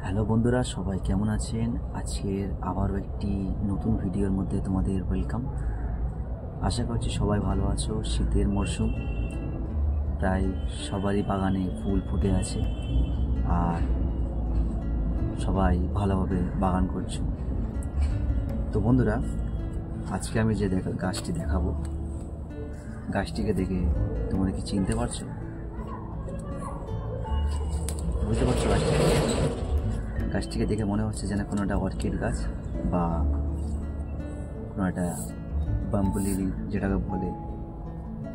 Hello বন্ধুরা, সবাই কেমন আছেন? আজকের আবারও একটি নতুন ভিডিওর মধ্যে তোমাদের ওয়েলকাম। আশা করছি সবাই ভালো আছো। শীতের মরশুম, প্রায় সবারই বাগানে ফুল ফুটে আছে আর সবাই ভালোভাবে বাগান করছো। তো বন্ধুরা, আজকে আমি যে গাছটি দেখাবো, গাছটিকে দেখে তোমরা কি চিনতে পারছো? বুঝতে পারছো? গাছটিকে দেখে মনে হচ্ছে যেন কোনো একটা অর্কিড গাছ বা কোনো একটা বাম্বু লিলি যেটাকে বলে,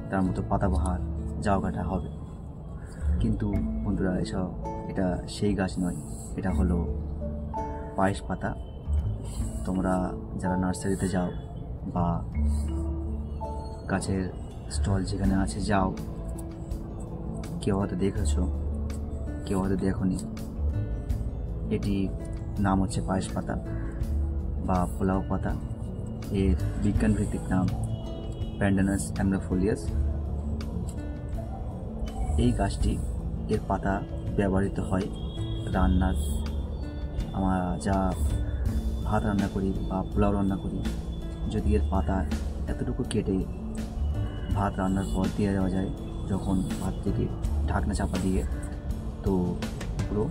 তার মতো পাতাবাহার জাউ কাটা হবে। কিন্তু বন্ধুরা, এটা সেই গাছ নয়, এটা হলো পায়েস পাতা। তোমরা যারা নার্সারিতে যাও বা গাছের স্টল যেখানে আছে যাও, কেউ হয়তো দেখেছো, কেউ হয়তো দেখোনি। এটি নাম হচ্ছে পায়েস পাতা বা পোলাও পাতা। এর বিজ্ঞানভিত্তিক নাম প্যান্ডানাস অ্যামব্লিফোলিয়াস। এই গাছটি, এর পাতা ব্যবহৃত হয় রান্নার। আমরা যা ভাত রান্না করি বা পোলাও রান্না করি, যদি এর পাতা এতটুকু কেটে ভাত রান্নার পর দিয়ে দেওয়া যায়, যখন ভাত থেকে ঢাকনা চাপা দিয়ে, তো পুরো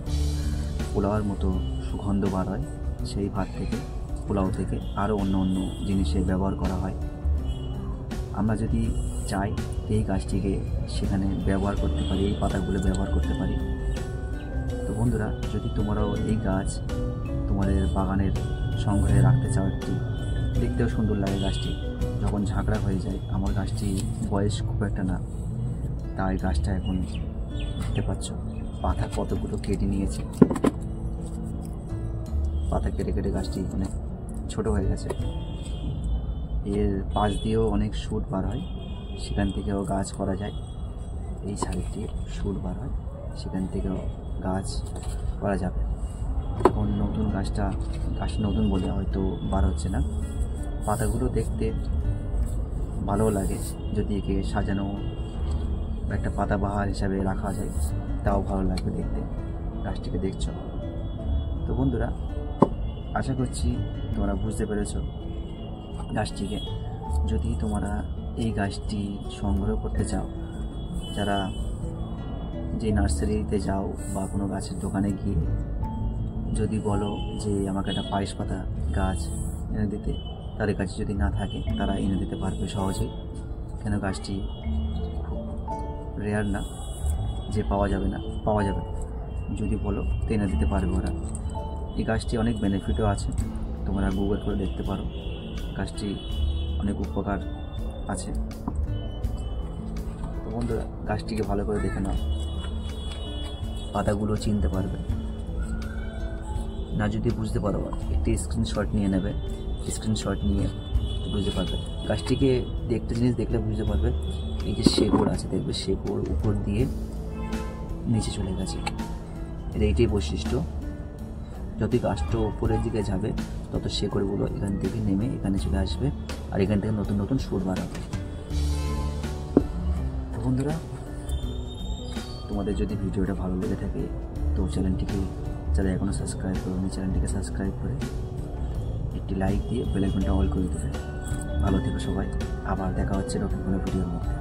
পোলাওয়ের মতো সুগন্ধ বার হয়। সেই ভাত থেকে, পোলাও থেকে আরও অন্য অন্য জিনিসে ব্যবহার করা হয়। আমরা যদি চাই এই গাছটিকে সেখানে ব্যবহার করতে পারি, এই পাতাগুলো ব্যবহার করতে পারি। তো বন্ধুরা, যদি তোমরাও এই গাছ তোমাদের বাগানের সংগ্রহে রাখতে চাও, একটি দেখতেও সুন্দর লাগে গাছটি, যখন ঝাঁকড়া হয়ে যায়। আমার গাছটি বয়স খুব একটা না, তাই গাছটা এখন দেখতে পাচ্ছ পাতা কতগুলো কেটে নিয়েছে। পাতা কেটে কেটে গাছটি অনেক ছোট হয়ে গেছে। এর পাশ দিয়েও অনেক শুট বার হয়, সেখান থেকেও গাছ করা যায়। এই সাইডটি শুট বার হয়, সেখান থেকেও গাছ করা যাবে। এখন নতুন গাছটা নতুন বলে হয়তো বার হচ্ছে না। পাতাগুলো দেখতে ভালো লাগে, যদি একে সাজানো একটা পাতাবাহার হিসাবে রাখা যায়, তাও ভালো লাগবে দেখতে। গাছটিকে দেখছো তো বন্ধুরা, আশা করছি তোমরা বুঝতে পেরেছ গাছটিকে। যদি তোমরা এই গাছটি সংগ্রহ করতে চাও, যারা যে নার্সারিতে যাও বা কোনো গাছের দোকানে গিয়ে যদি বলো যে আমাকে একটা পায়েস পাতা গাছ এনে দিতে, তাদের কাছে যদি না থাকে তারা এনে দিতে পারবে সহজেই। কেন গাছটি খুব রেয়ার না যে পাওয়া যাবে না, পাওয়া যাবে। যদি বলো তো এনে দিতে পারবে ওরা। এই গাছটি অনেক বেনিফিটও আছে, তোমরা গুগল করে দেখতে পারো। গাছটি অনেক উপকার আছে। তো বন্ধুরা, গাছটিকে ভালো করে দেখে নাও, পাতাগুলো চিনতে পারবে না। যদি বুঝতে পারো, একটি স্ক্রিনশট নিয়ে নেবে, স্ক্রিনশট নিয়ে বুঝতে পারবে। গাছটিকে একটা জিনিস দেখলে বুঝতে পারবে, এই যে শেকড় আছে, দেখবে শেকড় উপর দিয়ে নিচে চলে গেছে। এর এইটাই বৈশিষ্ট্য। যতই গাছটা উপরের দিকে যাবে, তত শেকড়গুলো এখান থেকে নেমে এখানে চলে আসবে, আর এখান থেকে নতুন নতুন সুর বার হবে। তো বন্ধুরা, তোমাদের যদি ভিডিওটা ভালো লেগে থাকে, তো চ্যানেলটিকে, যারা এখনও সাবস্ক্রাইব করোনি, চ্যানেলটিকে সাবস্ক্রাইব করে একটি লাইক দিয়ে বেল আইকনটা অল করে দেবে। ভালো থেকো সবাই, আবার দেখা হচ্ছে নতুন কোনো ভিডিওর মধ্যে।